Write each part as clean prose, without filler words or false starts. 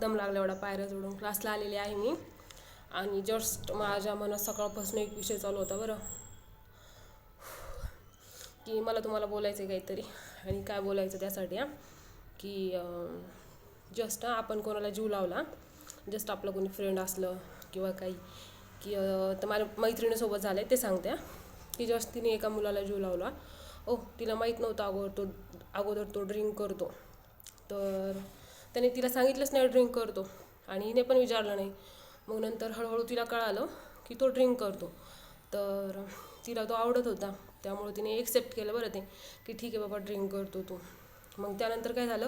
दम लागला एवढा पायऱ्या चढून. क्लासला आलेली आहे मी आणि जस्ट माझ्या मनात सकाळपासून एक विषय चालू होता बरं, की मला तुम्हाला बोलायचं आहे काहीतरी. आणि काय बोलायचं त्यासाठी की जस्ट आपण कोणाला जीव लावला, जस्ट आपलं कोणी फ्रेंड असलं किंवा काही, की तर माझ्या मैत्रिणीसोबत झालं आहे ते सांगते की जस्ट तिने एका मुलाला जीव लावला. तिला माहीत नव्हतं अगोदर तो ड्रिंक करतो. तर त्याने तिला सांगितलंच नाही ड्रिंक करतो आणि हिने पण विचारलं नाही. मग नंतर हळूहळू तिला कळालं की तो ड्रिंक करतो. तर तिला तो आवडत होता, त्यामुळे तिने एक्सेप्ट केलं बरं ते, की ठीक आहे बाबा ड्रिंक करतो तो. मग त्यानंतर काय झालं,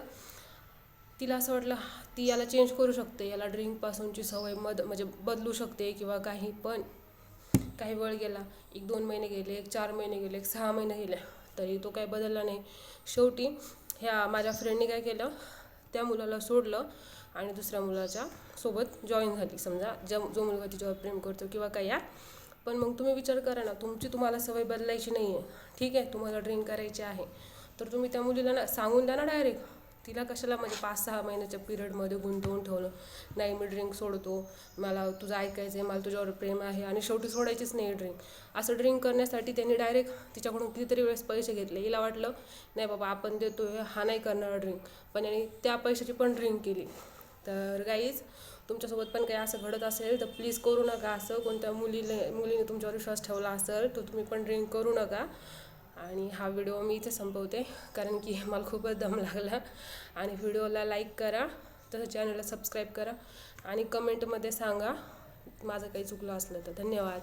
तिला असं वाटलं ती याला चेंज करू शकते, याला ड्रिंकपासूनची सवय म्हणजे बदलू शकते किंवा काही. पण काही वेळ गेला, 1-2 महिने गेले, 4 महिने गेले, 6 महिने गेले, तरी तो काही बदलला नाही. शेवटी ह्या माझ्या फ्रेंडने काय केलं, त्या मुलाला सोडलं आणि दुसऱ्या मुलाच्या सोबत जॉईन झाली. समजा जो मुलगा तिच्यावर प्रेम करतो किंवा काही पण मग तुम्ही विचार करा ना, तुम्हाला सवय बदलायची नाही आहे, ठीक आहे, तुम्हाला ड्रिंक करायची आहे, तर तुम्ही त्या मुलीला ना सांगून द्या ना डायरेक्ट. तिला कशाला म्हणजे 5-6 महिन्याच्या पिरियडमध्ये गुंतवून ठेवलं, नाही मी ड्रिंक सोडतो, मला तुझं ऐकायचं आहे, मला तुझ्यावर प्रेम आहे, आणि शेवटी सोडायचीच नाही ड्रिंक. असं ड्रिंक करण्यासाठी त्यांनी डायरेक्ट तिच्याकडून कितीतरी वेळेस पैसे घेतले. हिला वाटलं नाही बाबा आपण देतोय, हा नाही करणार ड्रिंक, पण यांनी त्या पैशाची पण ड्रिंक केली. तर गाईज, तुमच्यासोबत पण काही असं घडत असेल तर प्लीज करू नका असं. कोणत्या मुलीने तुमच्यावर विश्वास ठेवला असेल तर तुम्ही पण ड्रिंक करू नका. आणि हा व्हिडिओ मी इथे संपवते, कारण की मला खूपच दम लागला. आणि व्हिडिओला लाईक करा, तसं चॅनलला सबस्क्राईब करा आणि कमेंटमध्ये सांगा माझं काही चुकलं असलं तर. धन्यवाद.